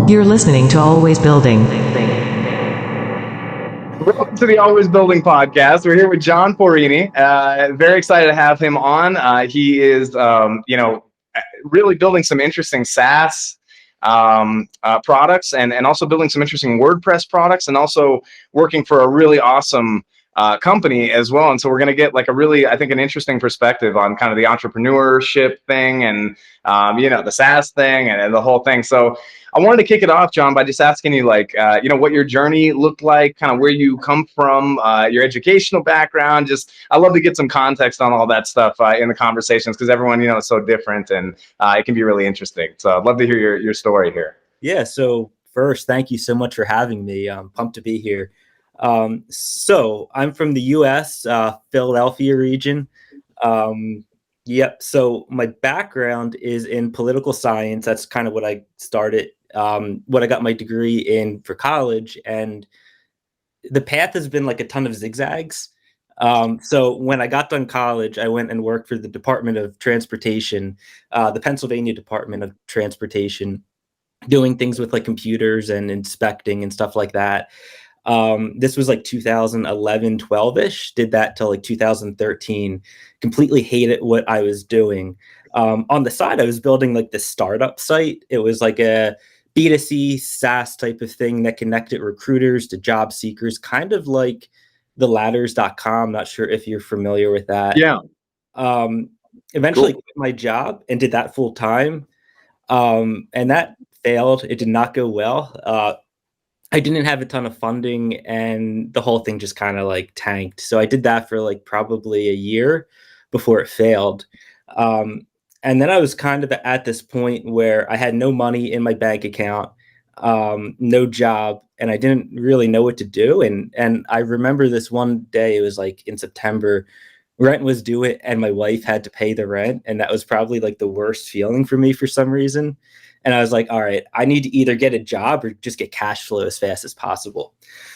You're listening to Always Building. Welcome to the Always Building podcast. We're here with John Porrini. Very excited to have him on. He is, really building some interesting SaaS products and also building some interesting WordPress products and also working for a really awesome company as well. And so we're going to get like a really, I think, an interesting perspective on kind of the entrepreneurship thing and, the SaaS thing and the whole thing. So I wanted to kick it off, John, by just asking you, what your journey looked like, kind of where you come from, your educational background. I love to get some context on all that stuff in the conversations because everyone, is so different and it can be really interesting. So I'd love to hear your story here. Yeah. So first, thank you so much for having me. I'm pumped to be here. So I'm from the U.S., Philadelphia region. Yep. So my background is in political science. That's kind of what I started, what I got my degree in for college. And the path has been like a ton of zigzags. So when I got done college, I went and worked for the Department of Transportation, the Pennsylvania Department of Transportation, doing things with like computers and inspecting and stuff like that. This was like 2011, 12-ish, did that till like 2013, completely hated what I was doing. On the side, I was building like this startup site. It was like a B2C SaaS type of thing that connected recruiters to job seekers, kind of like theladders.com. Not sure if you're familiar with that. Yeah. Eventually quit my job and did that full time. And that failed. It did not go well. I didn't have a ton of funding and the whole thing just kind of like tanked. So I did that for like probably a year before it failed. And then I was kind of at this point where I had no money in my bank account, no job, and I didn't really know what to do. And I remember this one day, it was like in September, rent was due and my wife had to pay the rent. And that was probably like the worst feeling for me for some reason. And I was like, all right, I need to either get a job or just get cash flow as fast as possible.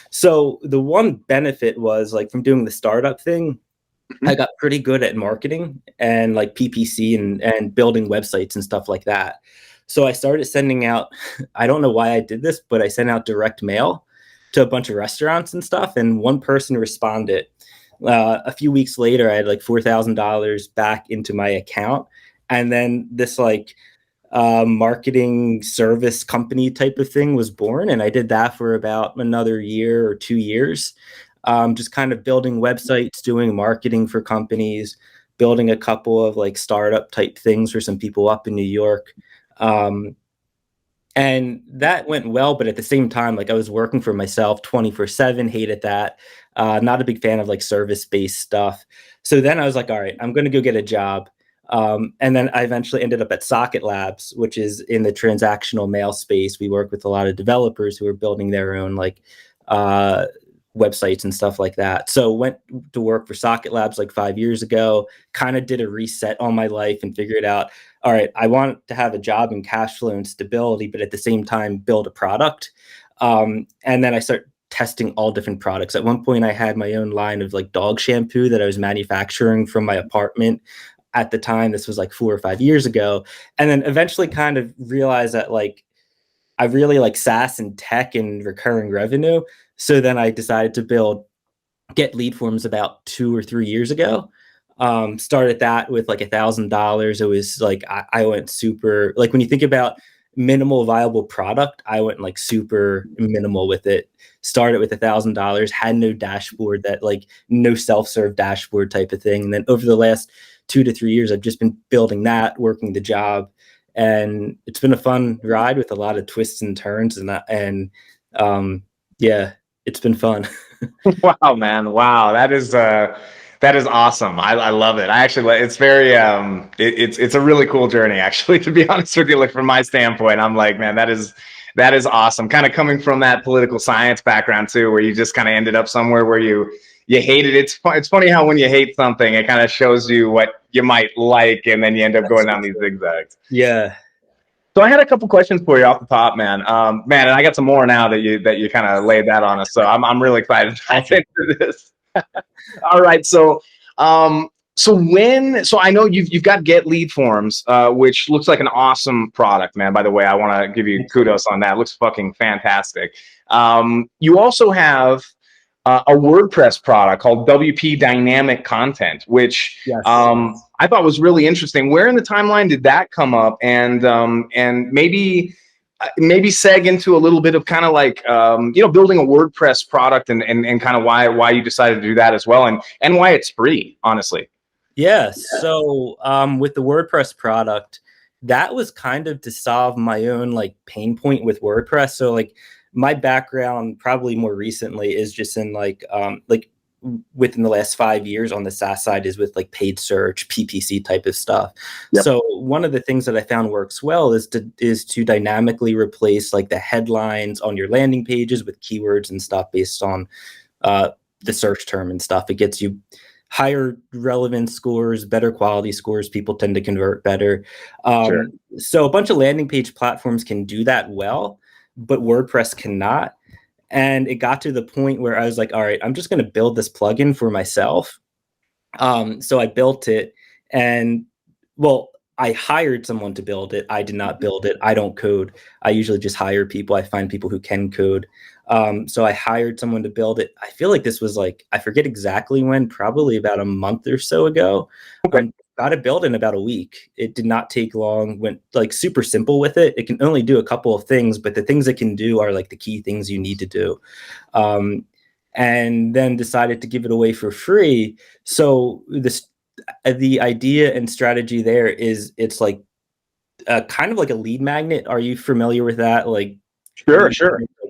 So the one benefit was like from doing the startup thing, I got pretty good at marketing and like PPC and building websites and stuff like that. So I started sending out, I don't know why I did this, but I sent out direct mail to a bunch of restaurants and stuff. And one person responded. A few weeks later, I had like $4,000 back into my account. And then this like marketing service company type of thing was born. And I did that for about another year or 2 years, just kind of building websites, doing marketing for companies, building a couple of like startup type things for some people up in New York. And that went well, but at the same time, like I was working for myself 24/7, hated that. Not a big fan of like service-based stuff. So then I was like, all right, I'm going to go get a job. And then I eventually ended up at Socket Labs, which is in the transactional mail space. We work with a lot of developers who are building their own like websites and stuff like that. So went to work for Socket Labs like 5 years ago, kind of did a reset on my life and figured out, all right, I want to have a job and cash flow and stability, but at the same time, build a product. And then I started testing all different products. At one point, I had my own line of like dog shampoo that I was manufacturing from my apartment. At the time, this was like 4 or 5 years ago. And then eventually kind of realized that like, I really like SaaS and tech and recurring revenue. So then I decided to build GetLeadForms about 2 or 3 years ago. Started that with like $1,000. It was like, I went super, like when you think about minimal viable product, I went like super minimal with it. Started with $1,000, had no dashboard, that like no self-serve dashboard type of thing. And then over the last 2 to 3 years, I've just been building that, working the job. And it's been a fun ride with a lot of twists and turns yeah, it's been fun. Wow, man. Wow. That is awesome. I love it. I actually, it's very, it's a really cool journey, actually, to be honest with you. Like from my standpoint, I'm like, man, that is awesome. Kind of coming from that political science background too, where you just kind of ended up somewhere where you hate it. It's funny how when you hate something, it kind of shows you what you might like, and then you end up going down these zigzags. Yeah. So I had a couple questions for you off the top, man. And I got some more now that you kind of laid that on us. So I'm really excited to dive into this. All right. So So I know you've got GetLeadForms, which looks like an awesome product, man. By the way, I want to give you kudos on that. It looks fucking fantastic. You also have a WordPress product called WPDynamicContent, which Yes. I thought was really interesting. Where in the timeline did that come up? And maybe seg into a little bit of kind of like building a WordPress product and kind of why you decided to do that as well, and why it's free, honestly. Yeah. So with the WordPress product, that was kind of to solve my own like pain point with WordPress. So like my background probably more recently is just in like within the last 5 years on the SaaS side is with like paid search, PPC type of stuff. Yep. So one of the things that I found works well is to dynamically replace like the headlines on your landing pages with keywords and stuff based on the search term and stuff. It gets you higher relevance scores, better quality scores. People tend to convert better. Sure. So a bunch of landing page platforms can do that well, but WordPress cannot. And it got to the point where I was like, all right, I'm just going to build this plugin for myself. So I built it, and well, I hired someone to build it. I did not build it. I don't code. I usually just hire people. I find people who can code. So I hired someone to build it. I feel like this was like, I forget exactly when, probably about a month or so ago. Okay. Got it built in about a week. It did not take long. Went like super simple with it. It can only do a couple of things, but the things it can do are like the key things you need to do. And then decided to give it away for free. So the idea and strategy there is it's like kind of like a lead magnet. Are you familiar with that? Like sure.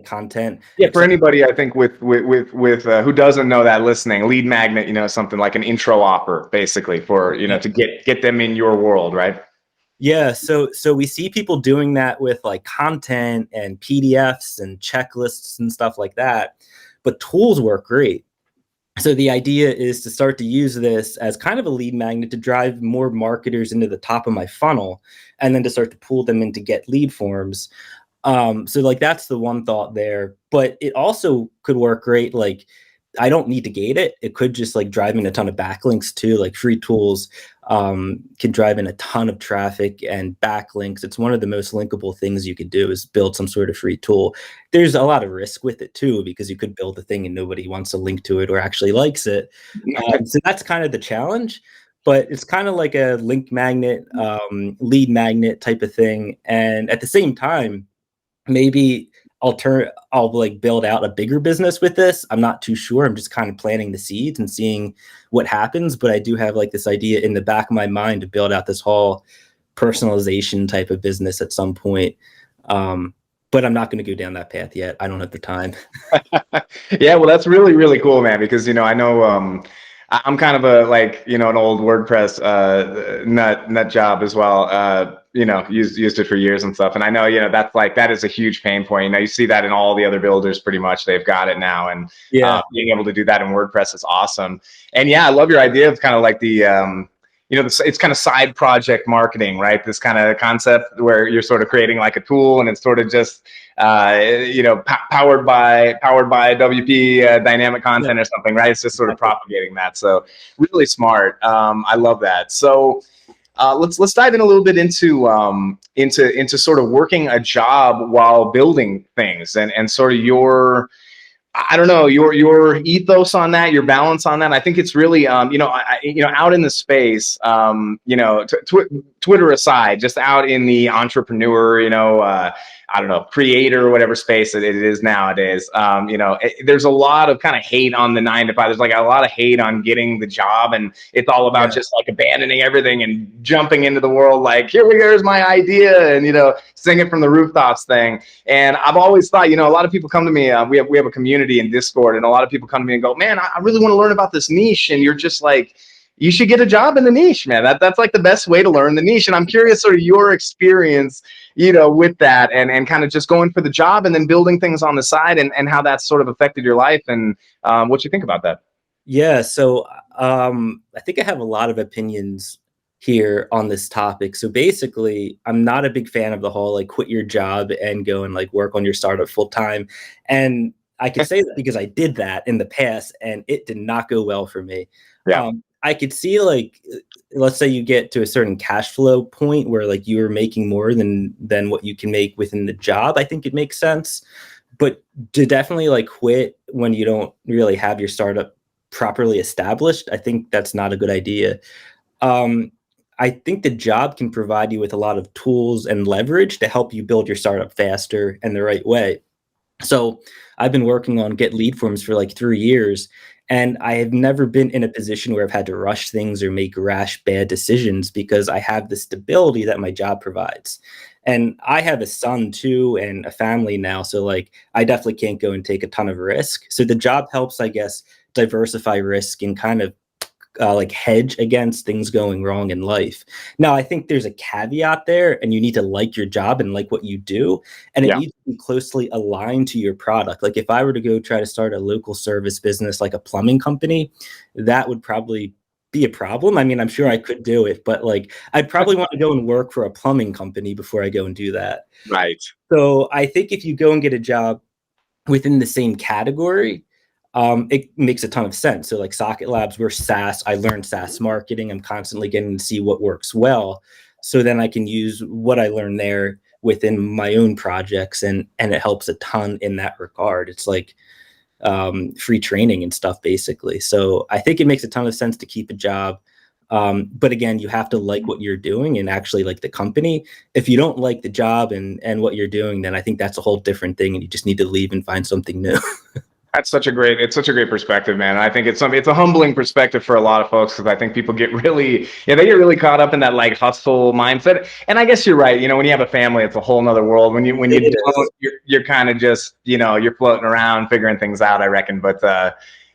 Content. Yeah, for anybody, I think with who doesn't know that listening, lead magnet, something like an intro offer, basically for to get them in your world, right? Yeah, so we see people doing that with like content and PDFs and checklists and stuff like that, but tools work great. So the idea is to start to use this as kind of a lead magnet to drive more marketers into the top of my funnel, and then to start to pull them into GetLeadForms. So like that's the one thought there, but it also could work great. Like I don't need to gate it. It could just like drive in a ton of backlinks too. Like free tools can drive in a ton of traffic and backlinks. It's one of the most linkable things you could do is build some sort of free tool. There's a lot of risk with it too, because you could build a thing and nobody wants to link to it or actually likes it. So that's kind of the challenge. But it's kind of like a link magnet, lead magnet type of thing. And at the same time, maybe I'll like build out a bigger business with this. I'm not too sure. I'm just kind of planting the seeds and seeing what happens. But I do have like this idea in the back of my mind to build out this whole personalization type of business at some point. But I'm not going to go down that path yet. I don't have the time. Yeah, well, that's really, really cool, man, because, I know I'm kind of a like, an old WordPress nut job as well. Used it for years and stuff. And I know, that's like, that is a huge pain point. You see that in all the other builders pretty much. They've got it now. And being able to do that in WordPress is awesome. And yeah, I love your idea of kind of like the, it's kind of side project marketing, right? This kind of concept where you're sort of creating like a tool and it's sort of just, powered by WP dynamic content or something, right? It's just sort of propagating that. So really smart. I love that. So let's dive in a little bit into sort of working a job while building things and sort of your, I don't know, your ethos on that, your balance on that. I think it's really, out in the space, Twitter aside, just out in the entrepreneur, I don't know, creator, whatever space it is nowadays. There's a lot of kind of hate on the 9 to 5. There's like a lot of hate on getting the job, and it's all about just like abandoning everything and jumping into the world. Like, here's my idea, and sing it from the rooftops thing. And I've always thought, a lot of people come to me. We have a community in Discord, and a lot of people come to me and go, "Man, I really want to learn about this niche," and you're just like, you should get a job in the niche, man. That's like the best way to learn the niche. And I'm curious sort of your experience, with that and kind of just going for the job and then building things on the side and how that's sort of affected your life and what you think about that. Yeah. So I think I have a lot of opinions here on this topic. So basically, I'm not a big fan of the whole like quit your job and go and like work on your startup full time. And I can say that because I did that in the past and it did not go well for me. Yeah. I could see like, let's say you get to a certain cash flow point where like you are making more than what you can make within the job. I think it makes sense, but to definitely like quit when you don't really have your startup properly established, I think that's not a good idea. I think the job can provide you with a lot of tools and leverage to help you build your startup faster and the right way. So I've been working on GetLeadForms for like 3 years, and I have never been in a position where I've had to rush things or make rash, bad decisions because I have the stability that my job provides. And I have a son too and a family now. So like I definitely can't go and take a ton of risk. So the job helps, I guess, diversify risk and kind of like hedge against things going wrong in life. Now, I think there's a caveat there, and you need to like your job and like what you do, and it needs to be closely aligned to your product. Like if I were to go try to start a local service business like a plumbing company, that would probably be a problem. I mean, I'm sure I could do it, but like I'd probably want to go and work for a plumbing company before I go and do that. Right. So I think if you go and get a job within the same category, it makes a ton of sense. So like Socket Labs, we're SaaS. I learned SaaS marketing. I'm constantly getting to see what works well. So then I can use what I learned there within my own projects, and it helps a ton in that regard. It's like free training and stuff, basically. So I think it makes a ton of sense to keep a job. But again, you have to like what you're doing and actually like the company. If you don't like the job and what you're doing, then I think that's a whole different thing, and you just need to leave and find something new. It's such a great perspective, man. I think it's a humbling perspective for a lot of folks, because I think people get really, they get really caught up in that like hustle mindset. And I guess you're right. You know, when you have a family, it's a whole nother world. When you don't, you're kind of just, you're floating around figuring things out, I reckon. But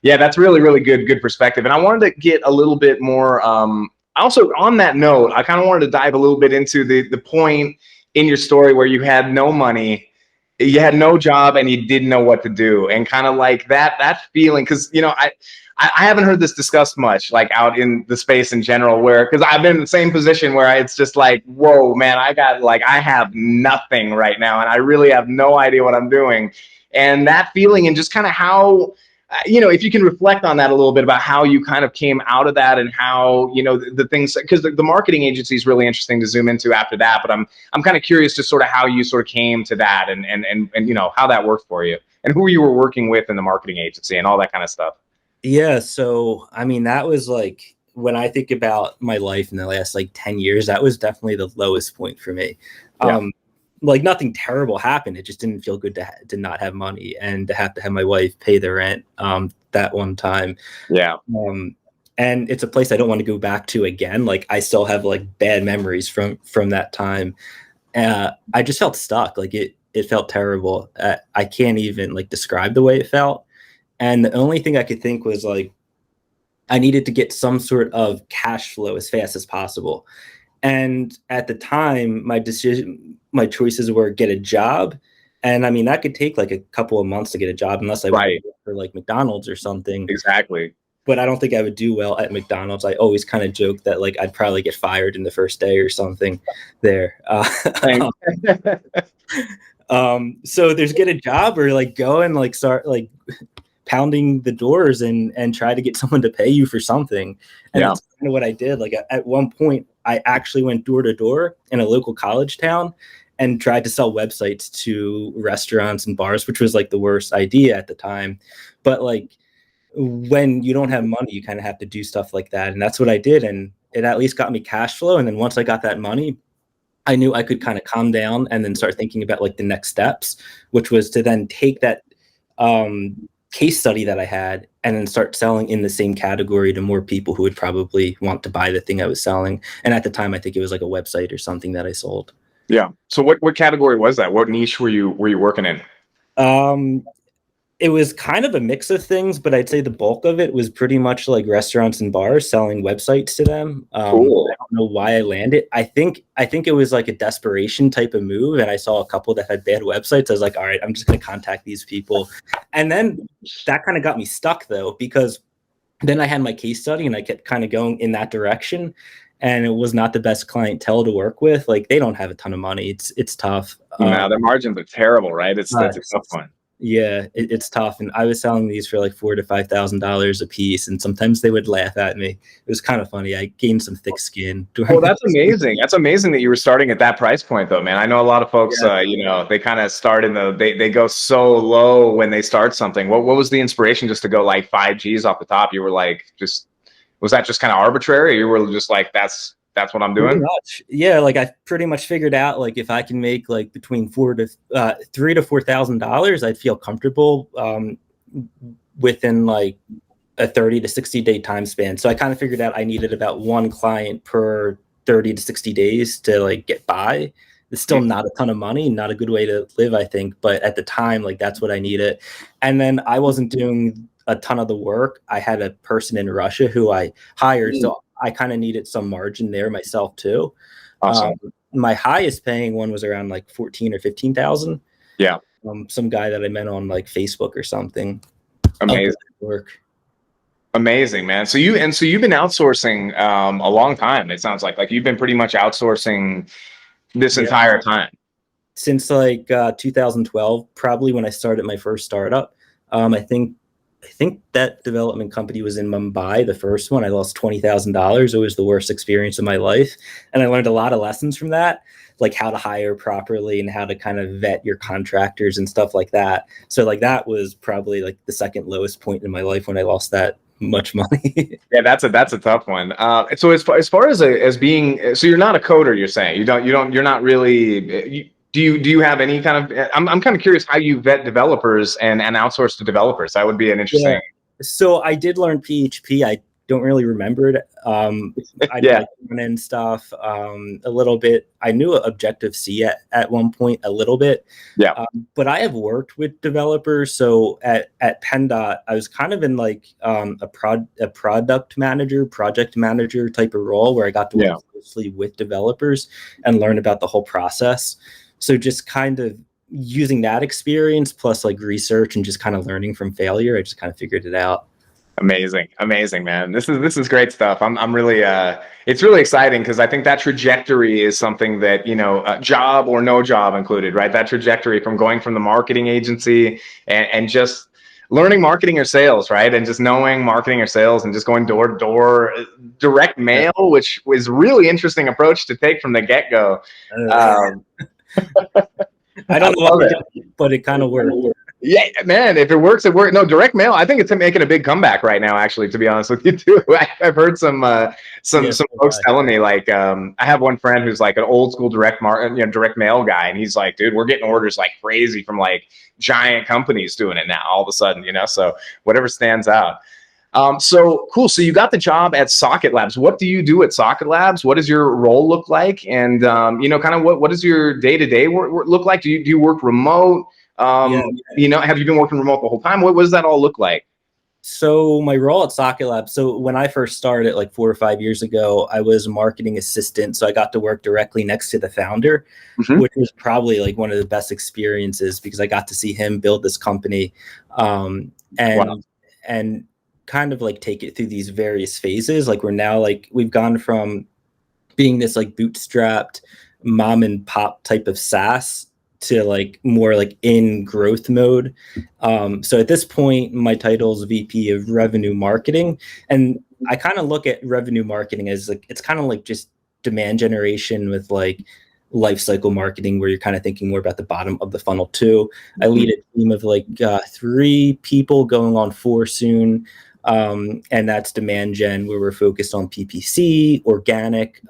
yeah, that's really, really good perspective. And I wanted to get a little bit more, also on that note, I kind of wanted to dive a little bit into the point in your story where you had no money, you had no job, and you didn't know what to do, and kind of like that feeling, because I haven't heard this discussed much like out in the space in general, where, because I've been in the same position where it's just like, whoa man, I have nothing right now, and I really have no idea what I'm doing. And that feeling, and just kind of how if you can reflect on that a little bit about how you kind of came out of that, and how the things, because the marketing agency is really interesting to zoom into after that, but I'm kind of curious to sort of how you sort of came to that, and how that worked for you, and who you were working with in the marketing agency and all that kind of stuff. Yeah, so I mean, that was like, when I think about my life in the last like 10 years, that was definitely the lowest point for me. Like nothing terrible happened. It just didn't feel good to not have money, and to have my wife pay the rent that one time. Yeah. And it's a place I don't want to go back to again. Like I still have like bad memories from that time. I just felt stuck. Like it felt terrible. I can't even like describe the way it felt. And the only thing I could think was like, I needed to get some sort of cash flow as fast as possible. And at the time, my choices were get a job. And I mean, that could take like a couple of months to get a job, unless I worked for like McDonald's or something. Exactly. But I don't think I would do well at McDonald's. I always kind of joke that like I'd probably get fired in the first day or something there. So there's get a job, or like go and like start like pounding the doors and try to get someone to pay you for something. And that's kind of what I did. Like at one point, I actually went door to door in a local college town and tried to sell websites to restaurants and bars, which was like the worst idea at the time. But like when you don't have money, you kind of have to do stuff like that. And that's what I did. And it at least got me cash flow. And then once I got that money, I knew I could kind of calm down and then start thinking about like the next steps, which was to then take that case study that I had and then start selling in the same category to more people who would probably want to buy the thing I was selling. And at the time, I think it was like a website or something that I sold. Yeah. So what category was that? What niche were you working in? It was kind of a mix of things, but I'd say the bulk of it was pretty much like restaurants and bars, selling websites to them. Cool. I don't know why I landed. I think it was like a desperation type of move, and I saw a couple that had bad websites. I was like, all right, I'm just going to contact these people. And then that kind of got me stuck, though, because then I had my case study and I kept kind of going in that direction. And it was not the best clientele to work with. Like they don't have a ton of money. It's tough. No, their margins are terrible, right? It's a tough one. Yeah, it's tough. And I was selling these for like $4,000 to $5,000 a piece, and sometimes they would laugh at me. It was kind of funny. I gained some thick skin. Well, that's amazing. That's amazing that you were starting at that price point, though, man. I know a lot of folks, they kind of start they go so low when they start something. What was the inspiration just to go like 5Gs off the top? You were like, was that just kind of arbitrary? Or you were just like, that's what I'm doing? Pretty much. Yeah, like I pretty much figured out like if I can make like between $3,000 to $4,000, I'd feel comfortable within like a 30 to 60 day time span. So I kind of figured out I needed about one client per 30 to 60 days to like get by. It's still not a ton of money, not a good way to live, I think. But at the time, like that's what I needed. And then I wasn't doing a ton of the work. I had a person in Russia who I hired. So I kind of needed some margin there myself too. Awesome. My highest paying one was around like 14 or 15,000. Yeah. Some guy that I met on like Facebook or something. Amazing work. Amazing, man. So you've been outsourcing a long time. It sounds like you've been pretty much outsourcing this entire time. Since like 2012, probably when I started my first startup. I think that development company was in Mumbai, the first one. I lost $20,000. It was the worst experience of my life. And I learned a lot of lessons from that, like how to hire properly and how to kind of vet your contractors and stuff like that. So like that was probably like the second lowest point in my life when I lost that much money. Yeah, that's a tough one. So as far as being, so you're not a coder, you're saying you're not really, do you have any kind of, I'm kind of curious how you vet developers and outsource to developers. That would be an interesting. Yeah. So I did learn PHP. I don't really remember it. I did like front-end stuff a little bit. I knew Objective-C at one point a little bit. Yeah. But I have worked with developers. So at PennDOT, I was kind of in like a project manager type of role where I got to work closely with developers and learn about the whole process. So just kind of using that experience plus like research and just kind of learning from failure, I just kind of figured it out. Amazing, man. This is great stuff. I'm really it's really exciting because I think that trajectory is something that, job or no job included, right? That trajectory from going from the marketing agency and just learning marketing or sales, right? And just knowing marketing or sales and just going door to door, direct mail, which was really interesting approach to take from the get-go. I don't know what but it kind of worked. Yeah, man, if it works, it works. No, direct mail, I think it's making a big comeback right now, actually, to be honest with you too. I've heard some folks telling me, like, I have one friend who's like an old school direct mail guy, and he's like, dude, we're getting orders like crazy from like giant companies doing it now all of a sudden, so whatever stands out. So cool. So you got the job at Socket Labs. What do you do at Socket Labs? What does your role look like? And, kind of what does your day-to-day look like? Do you work remote? Have you been working remote the whole time? What does that all look like? So my role at Socket Labs, so when I first started like 4 or 5 years ago, I was a marketing assistant. So I got to work directly next to the founder, which was probably like one of the best experiences because I got to see him build this company and kind of like take it through these various phases. Like we're now like, we've gone from being this like bootstrapped mom and pop type of SaaS to like more like in growth mode. So at this point, my title is VP of Revenue Marketing. And I kind of look at revenue marketing as like, it's kind of like just demand generation with like life cycle marketing, where you're kind of thinking more about the bottom of the funnel too. I lead a team of like 3 people going on 4 soon. And that's demand gen, where we're focused on PPC, organic,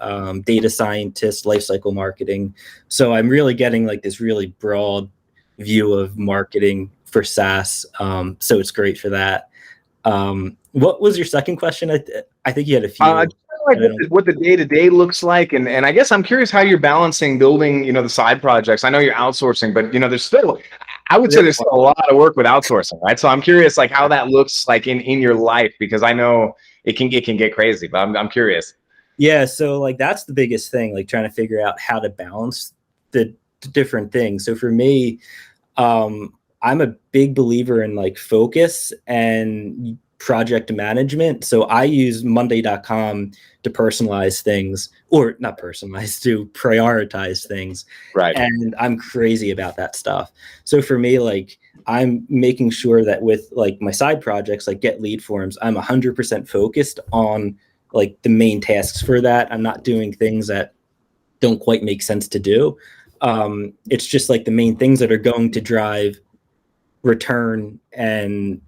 data scientists, lifecycle marketing. So I'm really getting like this really broad view of marketing for SaaS. So it's great for that. What was your second question? I think you had a few. Like what the day-to-day looks like, and I guess I'm curious how you're balancing building, the side projects. I know you're outsourcing, but there's still, I would say there's still a lot of work with outsourcing, right? So I'm curious, like how that looks like in your life, because I know it can get crazy, but I'm curious. Yeah, so like that's the biggest thing, like trying to figure out how to balance the different things. So for me, I'm a big believer in like focus and project management. So I use Monday.com to personalize things, or not personalize, to prioritize things. Right. And I'm crazy about that stuff. So for me, like I'm making sure that with like my side projects, like GetLeadForms, I'm 100% focused on like the main tasks for that. I'm not doing things that don't quite make sense to do. It's just like the main things that are going to drive return and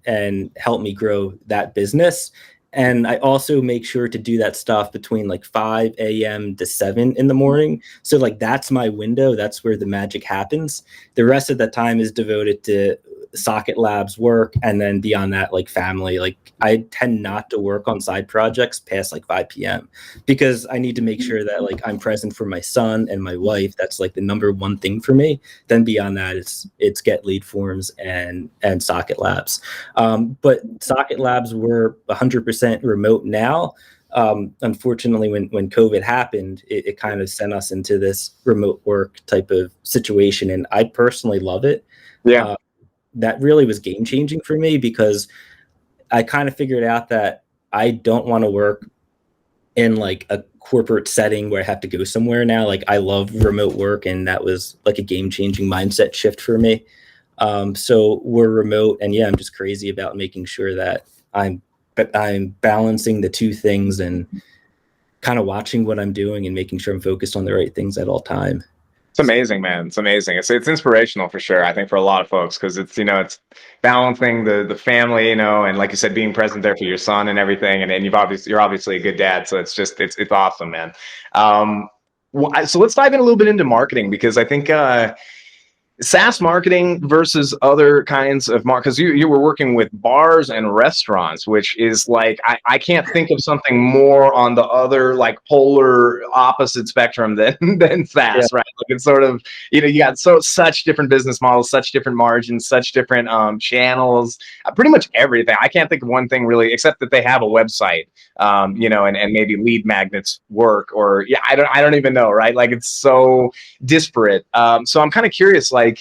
help me grow that business. And I also make sure to do that stuff between like 5 a.m. to 7 in the morning. So like that's my window. That's where the magic happens. The rest of the time is devoted to Socket Labs work, and then beyond that, like family. Like I tend not to work on side projects past like 5 p.m. because I need to make sure that like I'm present for my son and my wife. That's like the number one thing for me. Then beyond that, it's GetLeadForms and Socket Labs. But Socket Labs were 100% remote now. Unfortunately, when COVID happened, it kind of sent us into this remote work type of situation, and I personally love it. Yeah. That really was game changing for me because I kind of figured out that I don't want to work in like a corporate setting where I have to go somewhere now. Like I love remote work, and that was like a game changing mindset shift for me. So we're remote, and yeah, I'm just crazy about making sure that I'm balancing the two things and kind of watching what I'm doing and making sure I'm focused on the right things at all time. It's amazing, man. It's amazing. It's inspirational for sure. I think for a lot of folks, because it's, you know, it's balancing the family, you know, and like you said, being present there for your son and everything. And you're obviously a good dad. So it's just, it's awesome, man. So let's dive in a little bit into marketing, because I think, SaaS marketing versus other kinds of because you were working with bars and restaurants, which is like I can't think of something more on the other like polar opposite spectrum than SaaS, Yeah. right? Like it's sort of, you know, you got such different business models, such different margins, such different channels, pretty much everything. I can't think of one thing really, except that they have a website, you know, and maybe lead magnets work, or yeah, I don't even know, right? Like it's so disparate. So I'm kind of curious, like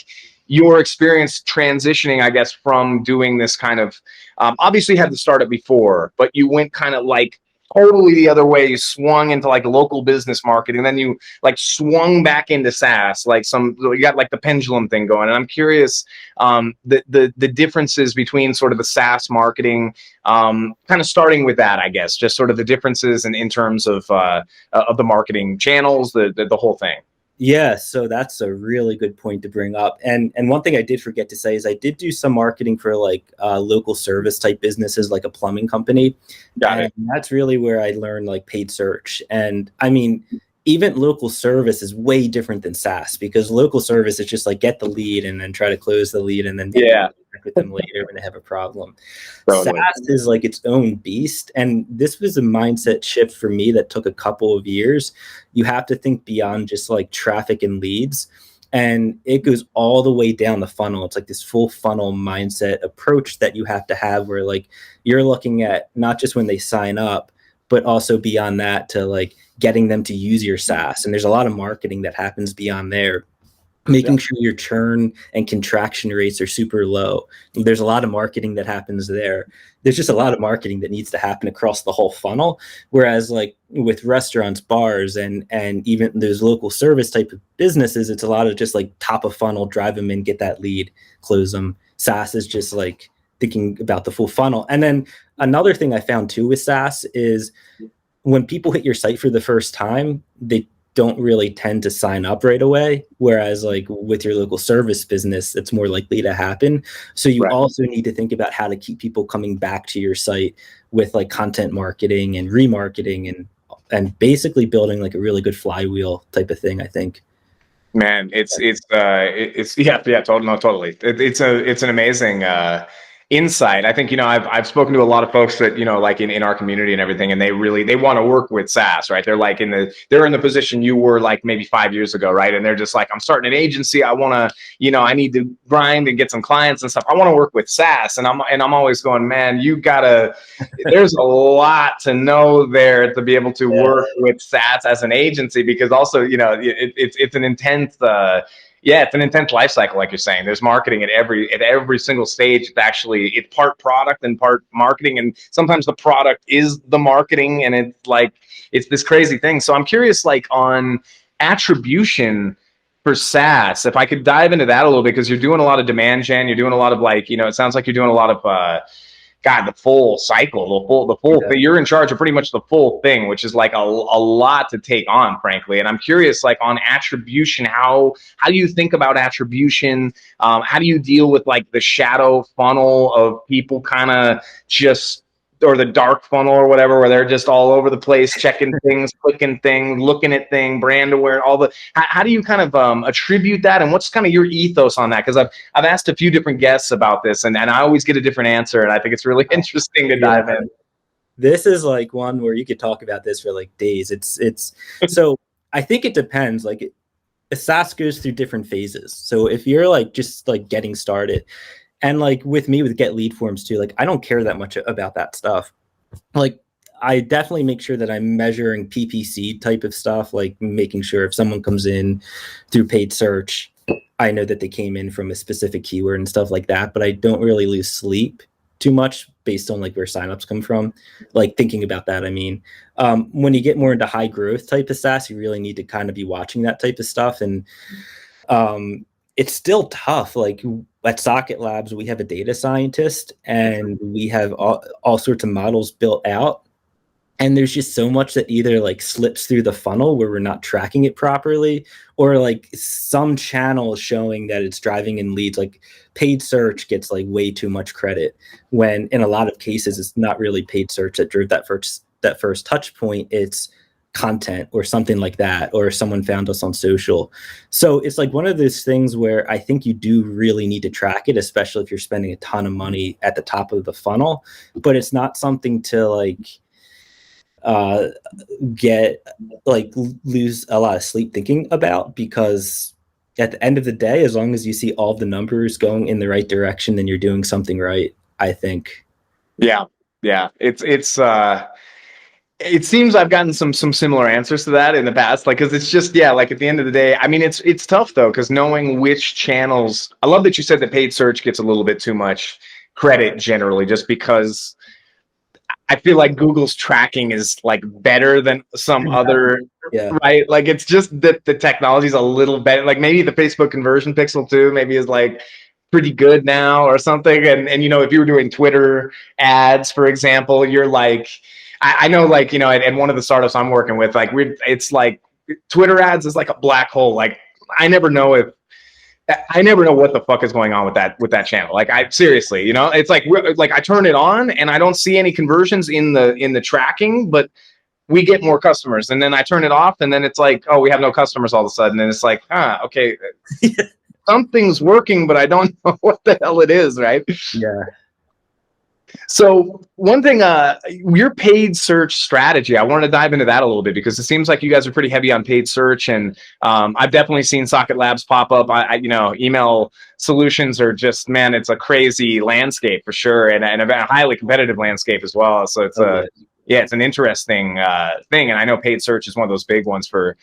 your experience transitioning, I guess, from doing this kind of, obviously you had the startup before, but you went kind of like totally the other way. You swung into like local business marketing, then you like swung back into SaaS, like you got like the pendulum thing going. And I'm curious, the differences between sort of the SaaS marketing, kind of starting with that, I guess, just sort of the differences in terms of the marketing channels, the whole thing. Yeah, so that's a really good point to bring up. And one thing I did forget to say is I did do some marketing for like local service type businesses, like a plumbing company. Got it. And that's really where I learned like paid search. And I mean, even local service is way different than SaaS, because local service is just like get the lead and then try to close the lead and then work with them later when they have a problem. Totally. SaaS is like its own beast. And this was a mindset shift for me that took a couple of years. You have to think beyond just like traffic and leads. And it goes all the way down the funnel. It's like this full funnel mindset approach that you have to have, where like you're looking at not just when they sign up, but also beyond that to like getting them to use your SaaS. And there's a lot of marketing that happens beyond there, making sure your churn and contraction rates are super low. There's a lot of marketing that happens there. There's just a lot of marketing that needs to happen across the whole funnel. Whereas like with restaurants, bars, and even those local service type of businesses, it's a lot of just like top of funnel, drive them in, get that lead, close them. SaaS is just like thinking about the full funnel. And then another thing I found too with SaaS is when people hit your site for the first time, they don't really tend to sign up right away. Whereas like with your local service business, it's more likely to happen. So you also need to think about how to keep people coming back to your site with like content marketing and remarketing and basically building like a really good flywheel type of thing, I think. Man, it's yeah, totally. It's an amazing insight. I think, you know, I've spoken to a lot of folks that, you know, like in our community and everything, and they want to work with SaaS, right? They're like they're in the position you were like maybe 5 years ago, right? And they're just like, I'm starting an agency. I want to, you know, I need to grind and get some clients and stuff. I want to work with SaaS, and I'm always going, man, you gotta. There's a lot to know there to be able to work with SaaS as an agency, because also, you know, it's an intense. It's an intense life cycle, like you're saying. There's marketing at every single stage. It's part product and part marketing, and sometimes the product is the marketing, and it's this crazy thing. So I'm curious, like on attribution, for SaaS, if I could dive into that a little bit, because you're doing a lot of demand gen, you're doing a lot of like, it sounds like you're doing a lot of God, the full cycle, the full thing. You're in charge of pretty much the full thing, which is like a lot to take on, frankly. And I'm curious, like on attribution, how do you think about attribution? How do you deal with like the shadow funnel of people kind of just, or the dark funnel or whatever, where they're just all over the place, checking things, clicking things, looking at things, brand aware, all the, how do you kind of attribute that? And what's kind of your ethos on that? Because I've asked a few different guests about this, and I always get a different answer. And I think it's really interesting to dive in. This is like one where you could talk about this for like days. It's so I think it depends. Like SaaS goes through different phases. So if you're like just like getting started, and like with me with GetLeadForms too, like I don't care that much about that stuff. Like I definitely make sure that I'm measuring PPC type of stuff, like making sure if someone comes in through paid search, I know that they came in from a specific keyword and stuff like that. But I don't really lose sleep too much based on like where signups come from. Like thinking about that, I mean, when you get more into high growth type of SaaS, you really need to kind of be watching that type of stuff. And it's still tough. Like at Socket Labs, we have a data scientist and we have all sorts of models built out. And there's just so much that either like slips through the funnel where we're not tracking it properly, or like some channel is showing that it's driving in leads. Like paid search gets like way too much credit, when in a lot of cases it's not really paid search that drove that first touch point. It's content or something like that, or someone found us on social. So it's like one of those things where I think you do really need to track it, especially if you're spending a ton of money at the top of the funnel. But it's not something to like lose a lot of sleep thinking about, because at the end of the day, as long as you see all the numbers going in the right direction, then you're doing something right, I think. Yeah. It seems I've gotten some similar answers to that in the past, like, because it's just, like at the end of the day, I mean, it's tough though, because knowing which channels, I love that you said that paid search gets a little bit too much credit generally, just because I feel like Google's tracking is like better than some other, right? Like it's just that the technology's a little better. Like maybe the Facebook conversion pixel too, maybe is like pretty good now or something. And if you were doing Twitter ads, for example, you're like, I know, like, and one of the startups I'm working with, like it's like Twitter ads is like a black hole. Like I never know what the fuck is going on with that channel. Like I seriously, it's like I turn it on and I don't see any conversions in the tracking, but we get more customers. And then I turn it off and then it's like, oh, we have no customers all of a sudden. And it's like, okay, something's working, but I don't know what the hell it is, right? Yeah. So one thing, your paid search strategy, I wanted to dive into that a little bit, because it seems like you guys are pretty heavy on paid search, and I've definitely seen Socket Labs pop up. Email solutions are just, man, it's a crazy landscape for sure, and a highly competitive landscape as well. So it's it's an interesting thing, and I know paid search is one of those big ones for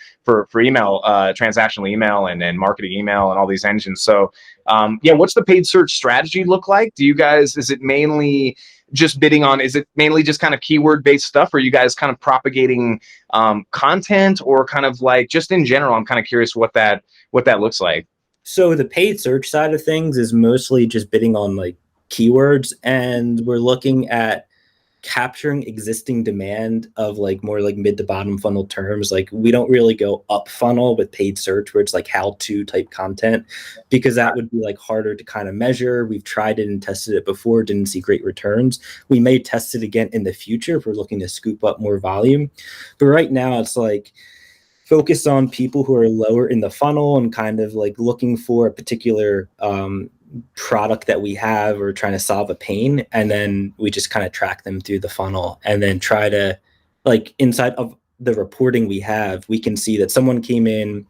email, transactional email, and marketing email, and all these engines. So what's the paid search strategy look like? Do you guys, is it mainly just bidding on, is it mainly just kind of keyword based stuff, or are you guys kind of propagating content, or kind of like just in general? I'm kind of curious what that looks like. So the paid search side of things is mostly just bidding on like keywords, and we're looking at capturing existing demand of like more like mid to bottom funnel terms. Like we don't really go up funnel with paid search where it's like how-to type content, because that would be like harder to kind of measure. We've tried it and tested it before, didn't see great returns. We may test it again in the future if we're looking to scoop up more volume. But right now it's like focus on people who are lower in the funnel and kind of like looking for a particular product that we have, or trying to solve a pain, and then we just kind of track them through the funnel, and then try to, like, inside of the reporting we have, we can see that someone came in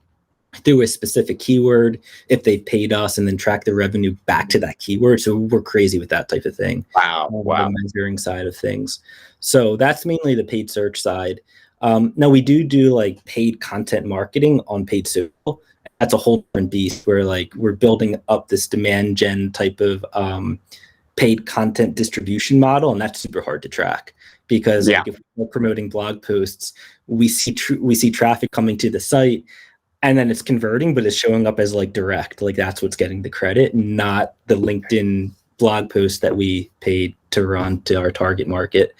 through a specific keyword, if they paid us, and then track the revenue back to that keyword. So we're crazy with that type of thing. Wow. The measuring side of things. So that's mainly the paid search side. Now we do like paid content marketing on paid social. That's a whole different beast, where like we're building up this demand gen type of paid content distribution model, and that's super hard to track, because like if we're promoting blog posts, we see traffic coming to the site. and then it's converting, but it's showing up as like direct, like that's what's getting the credit, not the LinkedIn blog post that we paid to run to our target market.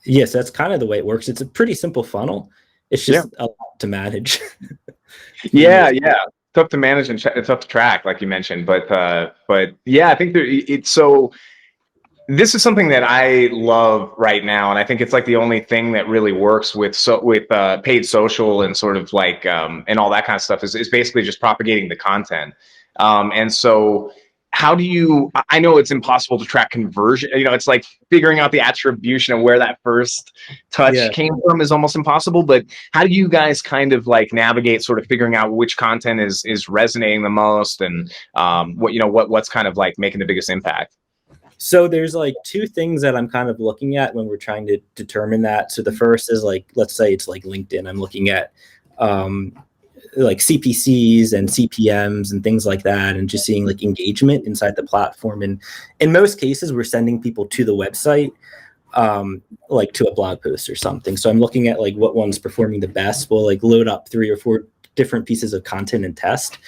Yes, that's kind of the way it works. It's a pretty simple funnel. It's just a lot to manage. Yeah. Tough to manage and tough to track, like you mentioned. But yeah, I think it's so. This is something that I love right now, and I think it's like the only thing that really works with paid social and sort of like and all that kind of stuff is basically just propagating the content. And so, how do you? I know it's impossible to track conversion. You know, it's like figuring out the attribution of where that first touch came from is almost impossible. But how do you guys kind of like navigate sort of figuring out which content is resonating the most, and what's kind of like making the biggest impact? So there's like two things that I'm kind of looking at when we're trying to determine that. So the first is like, let's say it's like LinkedIn. I'm looking at like CPCs and CPMs and things like that, and just seeing like engagement inside the platform. And in most cases, we're sending people to the website, like to a blog post or something. So I'm looking at like what one's performing the best. We'll like load up 3 or 4 different pieces of content and test.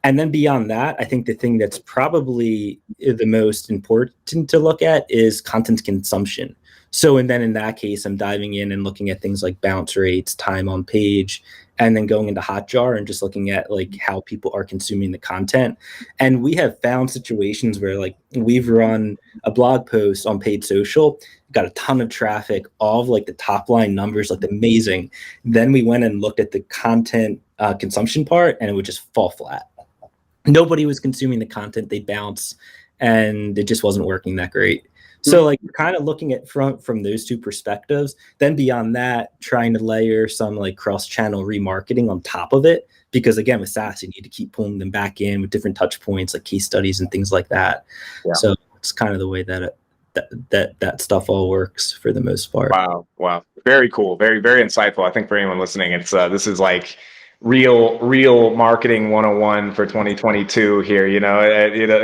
And then beyond that, I think the thing that's probably the most important to look at is content consumption. So, and then in that case, I'm diving in and looking at things like bounce rates, time on page, and then going into Hotjar and just looking at like how people are consuming the content. And we have found situations where like we've run a blog post on paid social, got a ton of traffic, all of like the top line numbers looked amazing. Then we went and looked at the content consumption part, and it would just fall flat. Nobody was consuming the content, they bounce, and it just wasn't working that great. So like kind of looking at from those two perspectives, then beyond that, trying to layer some like cross-channel remarketing on top of it. Because again, with SaaS, you need to keep pulling them back in with different touch points, like case studies and things like that. Yeah. So it's kind of the way that that stuff all works for the most part. Wow. Very cool. Very, very insightful. I think for anyone listening, it's this is like real marketing 101 for 2022 here,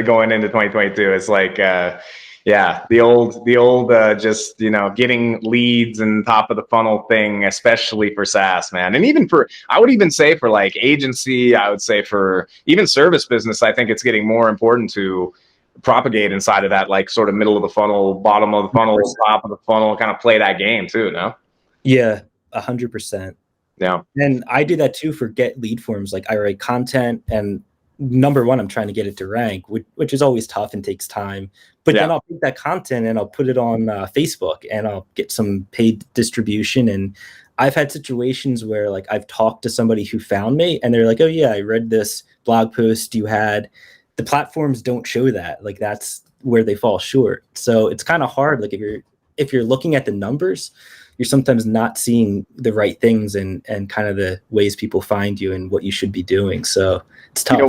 going into 2022. It's like the old just getting leads and top of the funnel thing, especially for SaaS, man. And even I would even say for like agency, I would say for even service business, I think it's getting more important to propagate inside of that, like sort of middle of the funnel, bottom of the funnel, top of the funnel, kind of play that game too, no? Yeah, 100%. Yeah. And I do that too for GetLeadForms. Like I write content, and number one, I'm trying to get it to rank, which is always tough and takes time. But then I'll take that content and I'll put it on Facebook, and I'll get some paid distribution. And I've had situations where like I've talked to somebody who found me, and they're like, "Oh yeah, I read this blog post you had." The platforms don't show that. Like that's where they fall short. So it's kind of hard. Like if you're looking at the numbers, you're sometimes not seeing the right things and kind of the ways people find you and what you should be doing. So it's tough.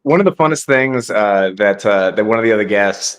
One of the funnest things that one of the other guests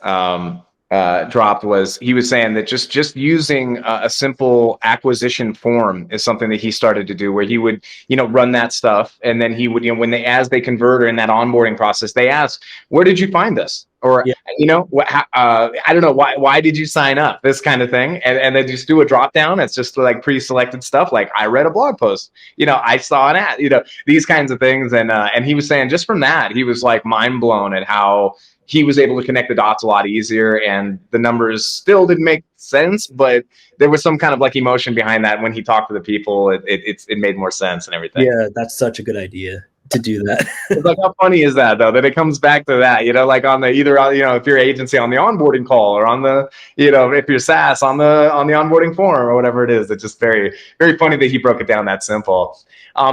dropped was he was saying that just using a simple acquisition form is something that he started to do, where he would run that stuff, and then he would as they convert or in that onboarding process, they ask, "Where did you find us?" Or I don't know, why did you sign up? This kind of thing, and they just do a drop down. It's just like pre-selected stuff, like I read a blog post, I saw an ad, these kinds of things, and he was saying just from that he was like mind blown at how he was able to connect the dots a lot easier, and the numbers still didn't make sense, but there was some kind of like emotion behind that. When he talked to the people, it made more sense and everything. Yeah, that's such a good idea to do that. It's like, how funny is that though, that it comes back to that, like on the if you're agency on the onboarding call, or on the if you're SaaS on the onboarding form or whatever it is. It's just very, very funny that he broke it down that simple.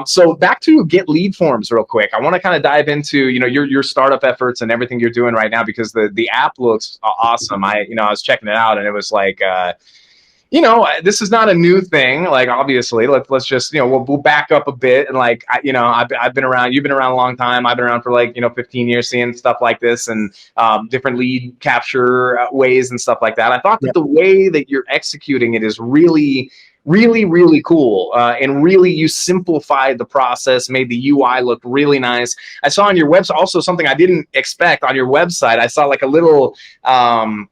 So back to GetLeadForms real quick. I want to kind of dive into your startup efforts and everything you're doing right now, because the app looks awesome. I was checking it out, and it was like this is not a new thing. Like, obviously, let's just, we'll back up a bit. And like, I've been around, you've been around a long time. I've been around for like, 15 years seeing stuff like this, and different lead capture ways and stuff like that. I thought that the way that you're executing it is really, really, really cool. And really, you simplified the process, made the UI look really nice. I saw on your website also something I didn't expect on your website. I saw like a little, a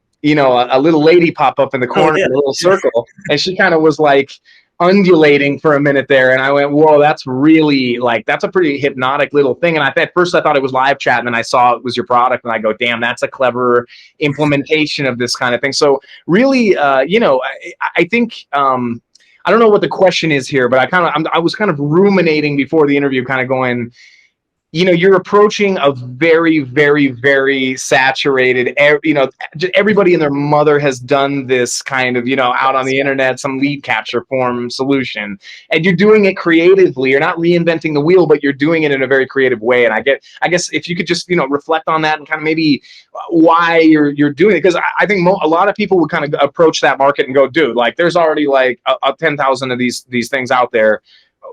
little lady pop up in the corner, in a little circle, and she kind of was like undulating for a minute there, and I went, whoa, that's really like, that's a pretty hypnotic little thing. And at first I thought it was live chat, and then I saw it was your product, and I go, damn, that's a clever implementation of this kind of thing. So really, I think, I don't know what the question is here, but I was kind of ruminating before the interview, kind of going, you're approaching a very, very, very saturated, everybody and their mother has done this kind of, out on the internet, some lead capture form solution, and you're doing it creatively. You're not reinventing the wheel, but you're doing it in a very creative way. And I guess if you could just, reflect on that and kind of maybe why you're doing it. Because I think a lot of people would kind of approach that market and go, dude, like there's already like 10,000 of these things out there.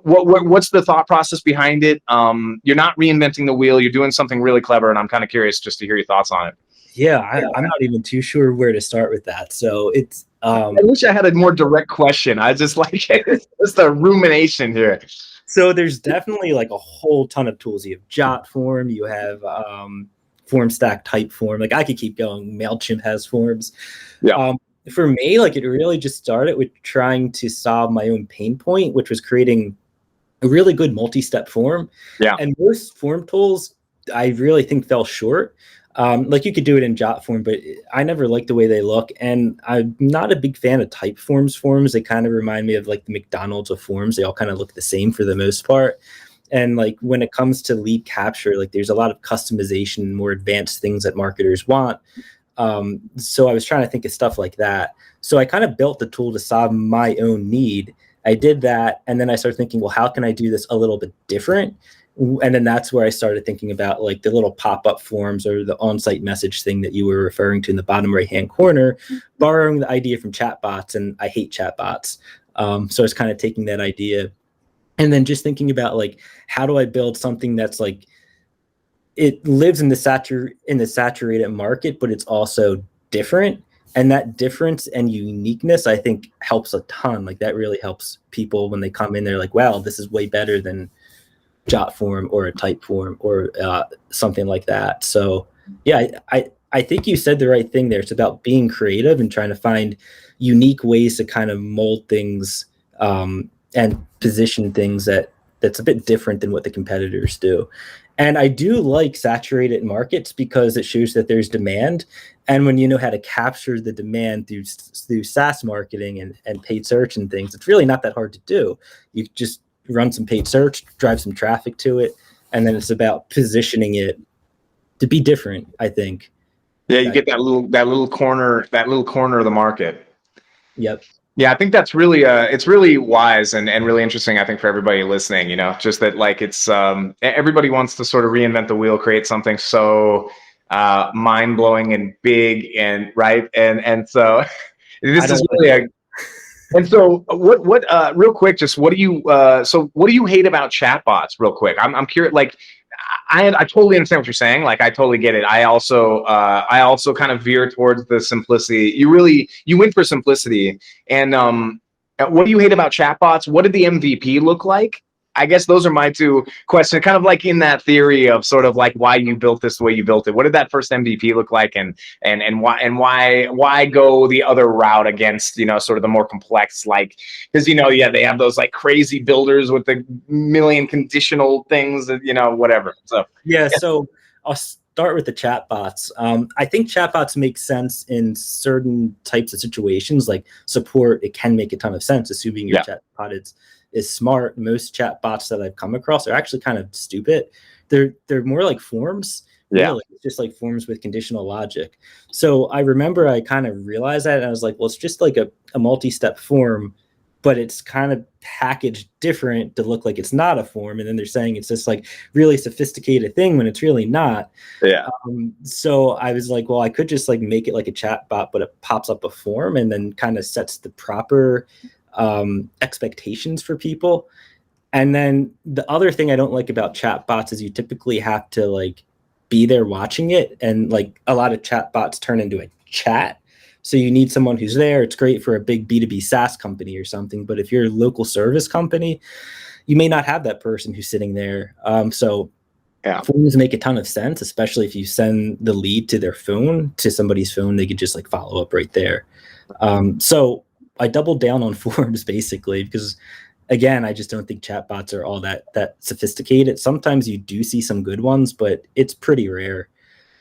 What's the thought process behind it? You're not reinventing the wheel. You're doing something really clever, and I'm kind of curious just to hear your thoughts on it. Yeah, I'm not even too sure where to start with that. So it's. I wish I had a more direct question. I just like it's just a rumination here. So there's definitely like a whole ton of tools. You have JotForm. You have FormStack, Typeform. Like I could keep going. MailChimp has forms. Yeah. For me, like it really just started with trying to solve my own pain point, which was creating a really good multi-step form. Yeah. And most form tools, I really think fell short. Like you could do it in JotForm, but I never liked the way they look. And I'm not a big fan of Typeform's forms. They kind of remind me of like the McDonald's of forms. They all kind of look the same for the most part. And like when it comes to lead capture, like there's a lot of customization, more advanced things that marketers want. So I was trying to think of stuff like that. So I kind of built the tool to solve my own need. I did that. And then I started thinking, well, how can I do this a little bit different? And then that's where I started thinking about like the little pop-up forms or the on-site message thing that you were referring to in the bottom right-hand corner, borrowing the idea from chatbots. And I hate chatbots. So I was kind of taking that idea and then just thinking about like, how do I build something that's like, it lives in the saturated market, but it's also different. And that difference and uniqueness, I think, helps a ton. Like that really helps people when they come in. They're like, wow, this is way better than JotForm or a Typeform or something like that. So yeah, I think you said the right thing there. It's about being creative and trying to find unique ways to kind of mold things and position things that's a bit different than what the competitors do. And I do like saturated markets because it shows that there's demand. And when you know how to capture the demand through SaaS marketing and paid search and things, it's really not that hard to do. You just run some paid search, drive some traffic to it, and then it's about positioning it to be different, I think. Yeah, you get that little corner of the market. Yep. Yeah, I think that's really it's really wise and really interesting, I think, for everybody listening, just that like it's everybody wants to sort of reinvent the wheel, create something so mind-blowing and big and right. And so this is really and so what real quick, just what do you hate about chatbots real quick? I'm curious, like I totally understand what you're saying. Like I totally get it. I also kind of veer towards the simplicity. You went for simplicity. And what do you hate about chatbots? What did the MVP look like? I guess those are my two questions, kind of like in that theory of sort of like why you built this the way you built it. What did that first MVP look like, and why go the other route against, sort of the more complex, like, because they have those like crazy builders with the million conditional things that, whatever. So yeah. So I'll start with the chatbots. I think chatbots make sense in certain types of situations, like support. It can make a ton of sense, assuming your chatbot is smart. Most chatbots that I've come across are actually kind of stupid. They're more like forms. Yeah. Really. It's just like forms with conditional logic. So I remember I kind of realized that, and I was like, well, it's just like a multi-step form, but it's kind of packaged different to look like it's not a form. And then they're saying it's this like really sophisticated thing when it's really not. Yeah. So I was like, well, I could just like make it like a chatbot, but it pops up a form and then kind of sets the proper expectations for people. And then the other thing I don't like about chatbots is you typically have to like be there watching it, and like a lot of chatbots turn into a chat. So you need someone who's there. It's great for a big B2B SaaS company or something, but if you're a local service company, you may not have that person who's sitting there. So forms make a ton of sense, especially if you send the lead to their phone, to somebody's phone, they could just like follow up right there. So doubled down on forms basically because, again, I just don't think chatbots are all that sophisticated. Sometimes you do see some good ones, but it's pretty rare.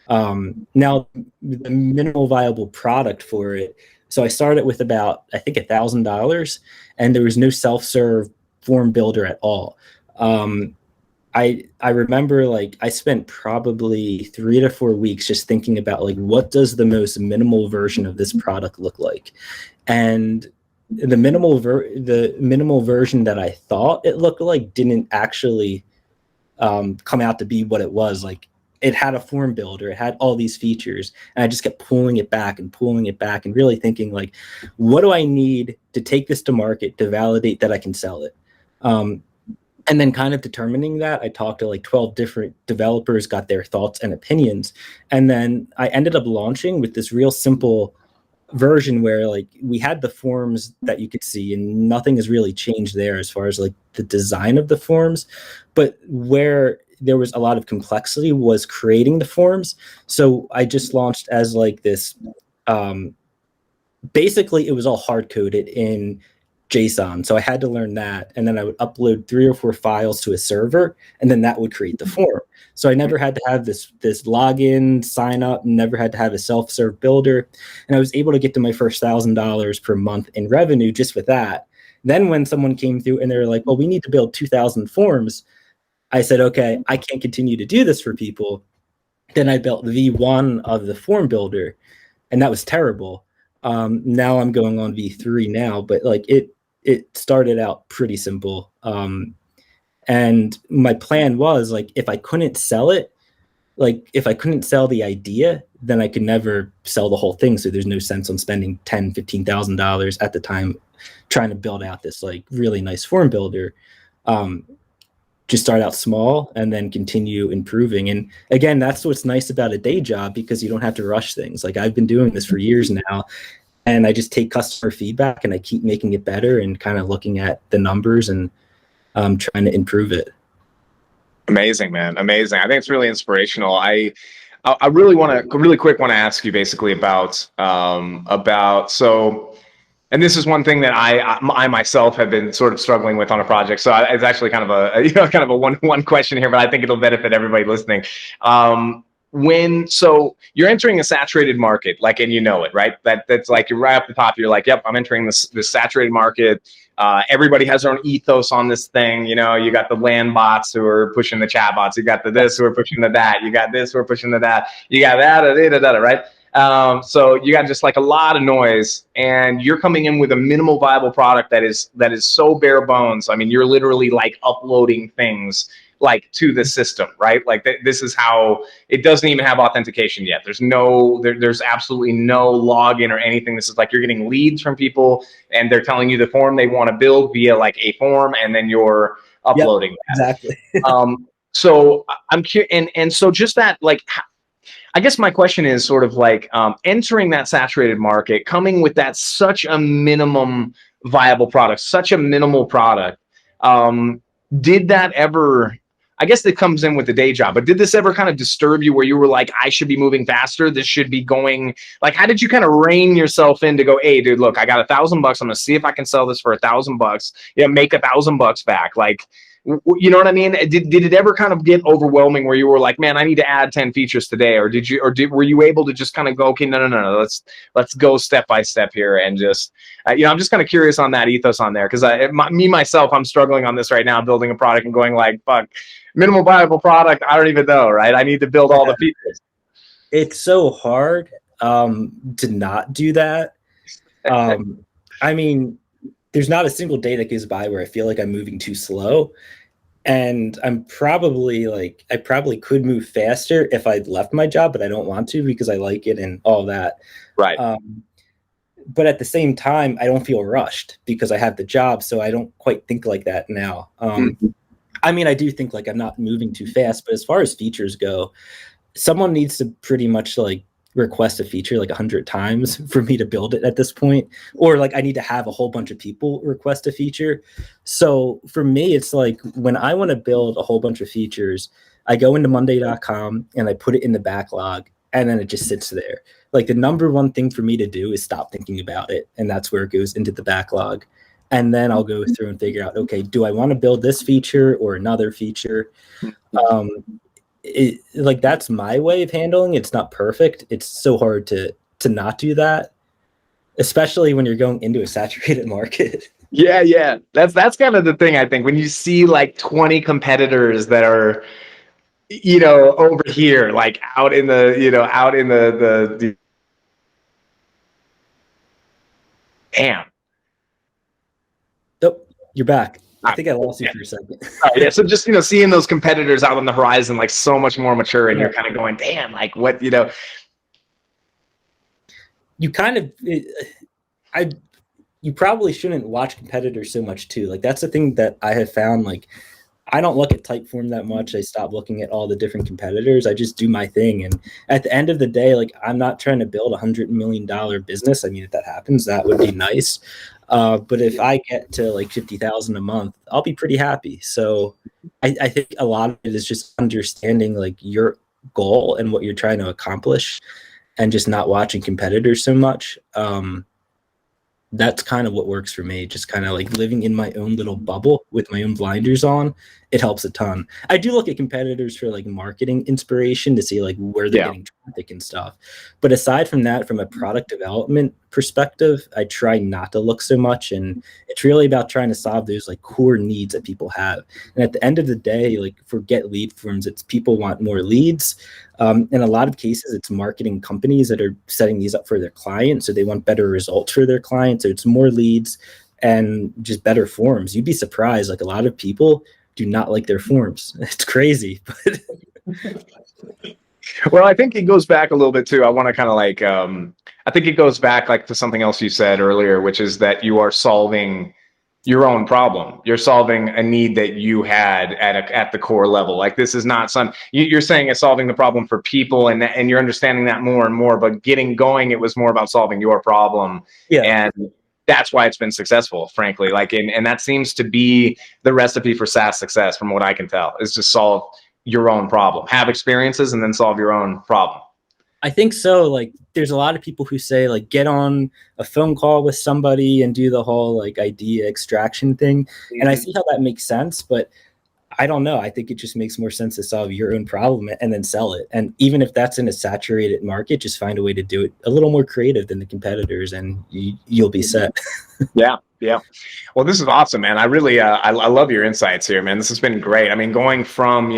Now, the minimal viable product for it. So I started with about, I think, $1,000, and there was no self-serve form builder at all. I remember like I spent probably 3 to 4 weeks just thinking about like what does the most minimal version of this product look like, and the minimal version that I thought it looked like didn't actually come out to be what it was. Like it had a form builder, it had all these features, and I just kept pulling it back and really thinking like, what do I need to take this to market to validate that I can sell it? And then kind of determining that, I talked to like 12 different developers, got their thoughts and opinions. And then I ended up launching with this real simple version where like we had the forms that you could see and nothing has really changed there as far as like the design of the forms. But where there was a lot of complexity was creating the forms. So I just launched as like this, basically it was all hard coded in JSON. So I had to learn that. And then I would upload 3 or 4 files to a server, and then that would create the form. So I never had to have this login, sign up, never had to have a self-serve builder. And I was able to get to my first $1,000 per month in revenue just with that. Then when someone came through and they were like, well, we need to build 2,000 forms, I said, okay, I can't continue to do this for people. Then I built V1 of the form builder, and that was terrible. Now I'm going on V3 now, but like it started out pretty simple. And my plan was like, if I couldn't sell it, like if I couldn't sell the idea, then I could never sell the whole thing. So there's no sense on spending $10,000, $15,000 at the time trying to build out this like really nice form builder. Just start out small and then continue improving. And again, that's what's nice about a day job, because you don't have to rush things. Like I've been doing this for years now, and I just take customer feedback and I keep making it better and kind of looking at the numbers and trying to improve it. Amazing, man. Amazing. I think it's really inspirational. I really want to ask you basically about so, and this is one thing that I myself have been sort of struggling with on a project. So it's actually kind of a one question here, but I think it'll benefit everybody listening. So you're entering a saturated market, like, and you know it, right? That's like you're right up the top. You're like, yep, I'm entering this saturated market. Everybody has their own ethos on this thing. You know, you got the land bots who are pushing the chat bots. You got the this who are pushing the that. You got this who are pushing the that. You got that, right? So you got just like a lot of noise, and you're coming in with a minimal viable product that is so bare bones. I mean, you're literally like uploading things like to the system, right? Like this is how it doesn't even have authentication yet. There's absolutely no login or anything. This is like you're getting leads from people, and they're telling you the form they want to build via like a form, and then you're uploading that. Exactly. So I'm curious, and so just that, like, I guess my question is sort of like entering that saturated market, coming with that such a minimum viable product, such a minimal product. Did that ever, I guess that comes in with the day job, but did this ever kind of disturb you where you were like, I should be moving faster, this should be going, like, how did you kind of rein yourself in to go, hey dude, look, I got $1,000, I'm gonna see if I can sell this for $1,000, make $1,000 back? Like, you know what I mean? Did it ever kind of get overwhelming where you were like, man, I need to add 10 features today? Or were you able to just kind of go, okay, no, let's go step by step here, and just, I'm just kind of curious on that ethos on there, because myself, I'm struggling on this right now, building a product and going like, fuck, minimal viable product, I don't even know, right? I need to build all the features. It's so hard to not do that. I mean, there's not a single day that goes by where I feel like I'm moving too slow. And I probably could move faster if I left my job, but I don't want to because I like it and all that. Right. But at the same time, I don't feel rushed because I have the job. So I don't quite think like that now. I mean, I do think like I'm not moving too fast, but as far as features go, someone needs to pretty much like request a feature like 100 times for me to build it at this point, or like I need to have a whole bunch of people request a feature. So for me, it's like when I want to build a whole bunch of features, I go into monday.com and I put it in the backlog, and then it just sits there. Like the number one thing for me to do is stop thinking about it. And that's where it goes into the backlog. And then I'll go through and figure out, okay, do I want to build this feature or another feature? Like that's my way of handling it. It's not perfect. It's so hard to not do that, especially when you're going into a saturated market. Yeah. That's kind of the thing, I think, when you see like 20 competitors that are, over here, like out in the, the damn. Oh, you're back. I think I lost you for a second. Yeah. So just, seeing those competitors out on the horizon, like so much more mature, and you're kind of going, damn, like what, you kind of, you probably shouldn't watch competitors so much too. Like that's the thing that I have found. Like I don't look at Typeform that much. I stopped looking at all the different competitors. I just do my thing. And at the end of the day, like I'm not trying to build $100 million business. I mean, if that happens, that would be nice. But if I get to like 50,000 a month, I'll be pretty happy. So I think a lot of it is just understanding like your goal and what you're trying to accomplish, and just not watching competitors so much. That's kind of what works for me. Just kind of like living in my own little bubble with my own blinders on. It helps a ton. I do look at competitors for like marketing inspiration to see like where they're getting traffic and stuff. But aside from that, from a product development perspective, I try not to look so much. And it's really about trying to solve those like core needs that people have. And at the end of the day, like for GetLeadForms, it's people want more leads. In a lot of cases, it's marketing companies that are setting these up for their clients. So they want better results for their clients. So it's more leads and just better forms. You'd be surprised. Like a lot of people do not like their forms. It's crazy. But Well, I think it goes back a little bit too. I want to kind of like, I think it goes back like to something else you said earlier, which is that you are solving your own problem. You're solving a need that you had at the core level. Like this is not you're saying it's solving the problem for people, and you're understanding that more and more, but getting going, it was more about solving your problem. Yeah. And that's why it's been successful, frankly. Like, and that seems to be the recipe for SaaS success from what I can tell, is to solve your own problem, have experiences, and then solve your own problem. I think so. Like there's a lot of people who say like get on a phone call with somebody and do the whole like idea extraction thing. Mm-hmm. And I see how that makes sense, but I don't know. I think it just makes more sense to solve your own problem and then sell it. And even if that's in a saturated market, just find a way to do it a little more creative than the competitors, and you'll be set. Yeah. Well, this is awesome, man. I really, I love your insights here, man. This has been great. I mean, going from,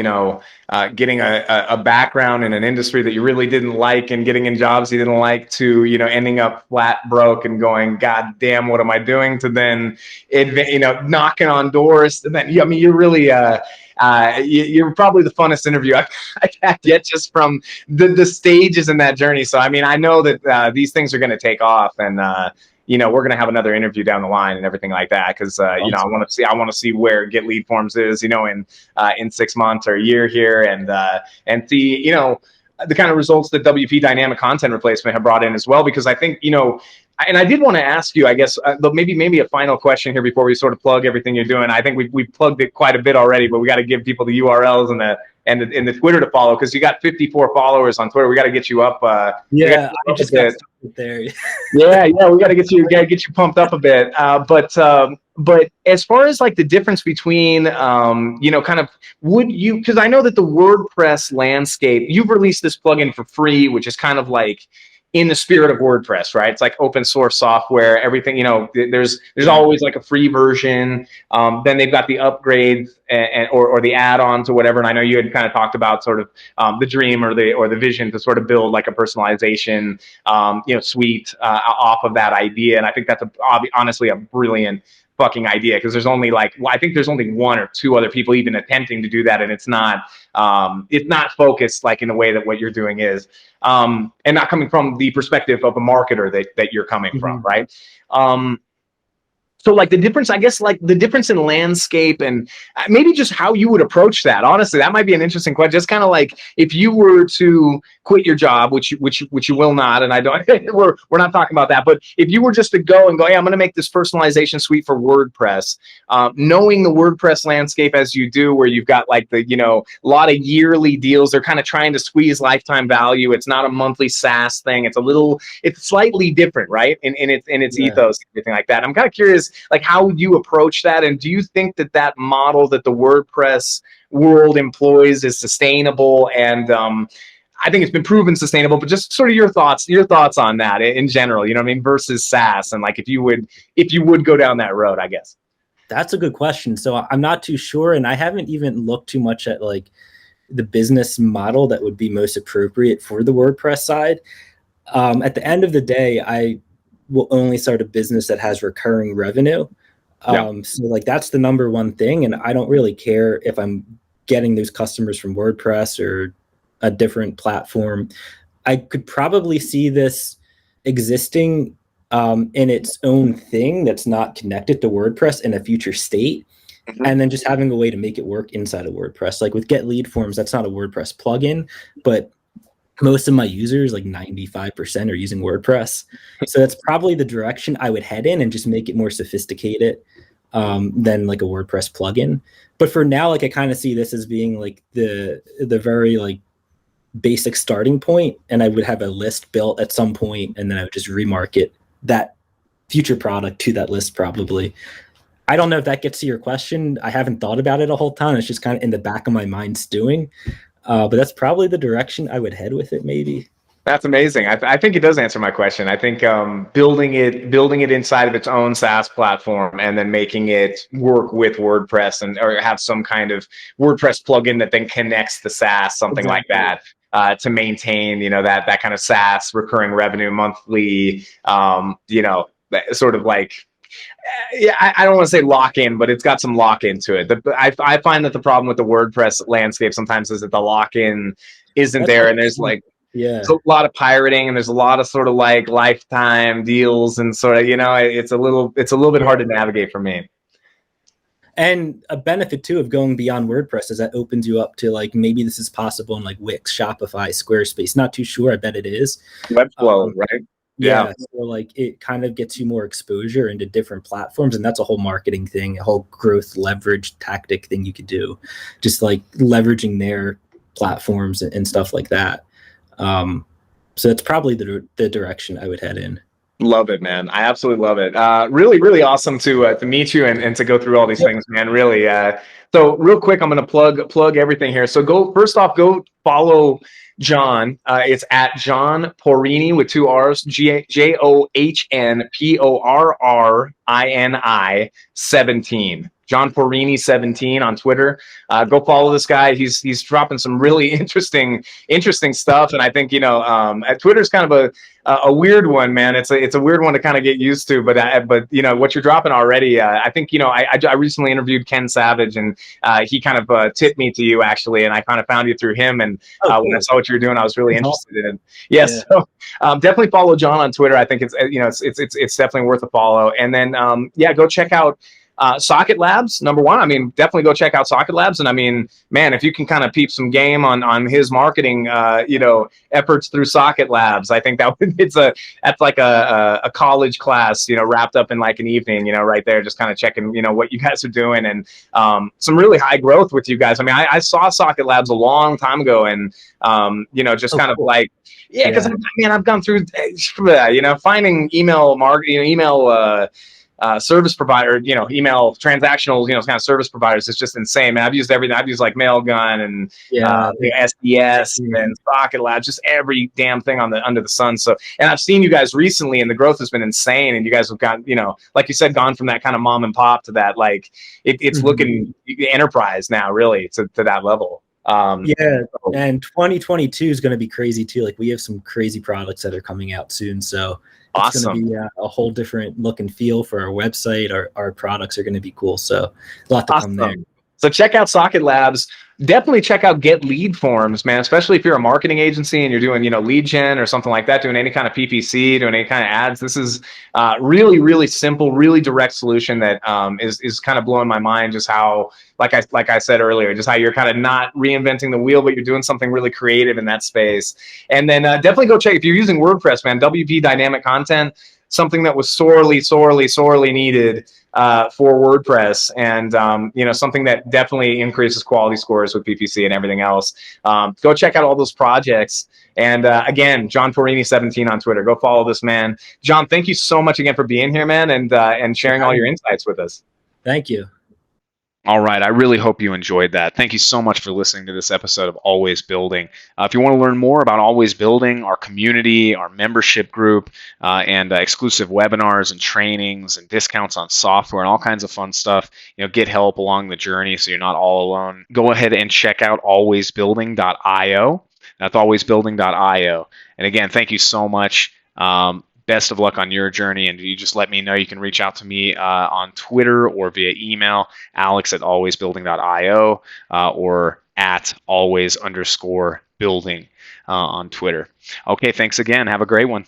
getting a background in an industry that you really didn't like and getting in jobs you didn't like to, ending up flat broke and going, God damn, what am I doing? To then, knocking on doors. And then, I mean, you're really, you're probably the funnest interview I've had yet, just from the stages in that journey. So, I mean, I know that these things are going to take off, and, we're going to have another interview down the line and everything like that. Cause, I want to see where GetLeadForms is, in 6 months or a year here, and see, the kind of results that WP Dynamic Content Replacement have brought in as well. Because I think, and I did want to ask you, I guess, maybe a final question here before we sort of plug everything you're doing. I think we plugged it quite a bit already, but we got to give people the URLs and the Twitter to follow, because you got 54 followers on Twitter. We got to get you up. Yeah, I just got there. yeah, we got to get you pumped up a bit. But as far as like the difference between, kind of, would you, because I know that the WordPress landscape, you've released this plugin for free, which is kind of like in the spirit of WordPress, right? It's like open source software, everything, there's always like a free version. Then they've got the upgrades or the add-ons or whatever. And I know you had kind of talked about sort of the dream or the vision to sort of build like a personalization, suite off of that idea. And I think that's honestly a brilliant fucking idea, because there's only I think there's only one or two other people even attempting to do that, and it's not focused like in the way that what you're doing is, and not coming from the perspective of a marketer that you're coming from, right? So like the difference, I guess, like the difference in landscape and maybe just how you would approach that. Honestly, that might be an interesting question. Just kind of like if you were to quit your job, which you will not, and I don't. we're not talking about that. But if you were just to go and go, hey, I'm going to make this personalization suite for WordPress, knowing the WordPress landscape as you do, where you've got like the a lot of yearly deals. They're kind of trying to squeeze lifetime value. It's not a monthly SaaS thing. It's slightly different, right? In its ethos, everything like that. I'm kind of curious, like how you approach that, and do you think that model that the WordPress world employs is sustainable? And I think it's been proven sustainable, but just sort of your thoughts on that in general, you know what I mean, versus SaaS, and like if you would go down that road, I guess. That's a good question. So I'm not too sure, and I haven't even looked too much at like the business model that would be most appropriate for the WordPress side. At the end of the day, I will only start a business that has recurring revenue. So like that's the number one thing. And I don't really care if I'm getting those customers from WordPress or a different platform. I could probably see this existing in its own thing that's not connected to WordPress in a future state. And then just having a way to make it work inside of WordPress. Like with GetLeadForms, that's not a WordPress plugin, but most of my users, like 95%, are using WordPress. So that's probably the direction I would head in, and just make it more sophisticated than like a WordPress plugin. But for now, like I kind of see this as being like the very like basic starting point, and I would have a list built at some point, and then I would just remarket that future product to that list probably. I don't know if that gets to your question. I haven't thought about it a whole ton. It's just kind of in the back of my mind stewing. But that's probably the direction I would head with it, maybe. That's amazing. I think it does answer my question. I think building it inside of its own SaaS platform, and then making it work with WordPress, or have some kind of WordPress plugin that then connects the SaaS, something like that, to maintain that kind of SaaS recurring revenue monthly. Sort of like. Yeah, I don't want to say lock in, but it's got some lock into it. I find that the problem with the WordPress landscape sometimes is that the lock in isn't there, and there's like there's a lot of pirating, and there's a lot of sort of like lifetime deals, and sort of it's a little bit hard to navigate for me. And a benefit too of going beyond WordPress is that opens you up to like maybe this is possible in like Wix, Shopify, Squarespace. Not too sure. I bet it is. Webflow, right? Yeah. So like it kind of gets you more exposure into different platforms, and that's a whole marketing thing, a whole growth leverage tactic thing you could do, just like leveraging their platforms and stuff like that. So it's probably the direction I would head in. Love it, man. I absolutely love it. Really, really awesome to meet you and to go through all these things, man. Really. So real quick, I'm going to plug everything here. So go follow John. It's at John Porrini with 2 R's, JohnPorrini 17. John Porrini 17 on Twitter. Go follow this guy. He's dropping some really interesting stuff. And I think Twitter's kind of a weird one, man. It's a weird one to kind of get used to. But what you're dropping already, I think I recently interviewed Ken Savage, and he kind of tipped me to you actually, and I kind of found you through him. And when I saw what you were doing, I was really interested in. Yes, yeah. So definitely follow John on Twitter. I think it's definitely worth a follow. And then go check out Socket Labs, number one. I mean, definitely go check out Socket Labs. And I mean, man, if you can kind of peep some game on his marketing, efforts through Socket Labs, I think that's like a college class, wrapped up in like an evening, right there, just kind of checking, what you guys are doing, and some really high growth with you guys. I mean, I saw Socket Labs a long time ago, and kind of like, because I've gone through, finding email marketing, service provider, email transactional, kind of service providers is just insane, man. I've used everything. I've used like Mailgun and SDS and Socket Labs, just every damn thing under the sun. So, and I've seen you guys recently, and the growth has been insane. And you guys have got, like you said, gone from that kind of mom and pop to that, like it's looking enterprise now, really, to that level. And 2022 is going to be crazy too. Like we have some crazy products that are coming out soon. So it's going to be a whole different look and feel for our website. Our products are going to be cool. So a lot to come there. So check out Socket Labs. Definitely check out GetLeadForms, man, especially if you're a marketing agency and you're doing, lead gen or something like that, doing any kind of PPC, doing any kind of ads. This is really, really simple, really direct solution that is kind of blowing my mind, just how, like I said earlier, just how you're kind of not reinventing the wheel, but you're doing something really creative in that space. And then definitely go check, if you're using WordPress, man, WPDynamicContent, something that was sorely, sorely, sorely needed for WordPress, and something that definitely increases quality scores with PPC and everything else. Go check out all those projects. And again, John Porrini 17 on Twitter. Go follow this man. John, thank you so much again for being here, man, and sharing all your insights with us. Thank you. All right. I really hope you enjoyed that. Thank you so much for listening to this episode of Always Building. If you want to learn more about Always Building, our community, our membership group, and exclusive webinars and trainings and discounts on software and all kinds of fun stuff, get help along the journey so you're not all alone, go ahead and check out alwaysbuilding.io. That's alwaysbuilding.io. And again, thank you so much. Best of luck on your journey, and you just let me know. You can reach out to me on Twitter or via email, alex@alwaysbuilding.io, or @always_building on Twitter. Okay, thanks again. Have a great one.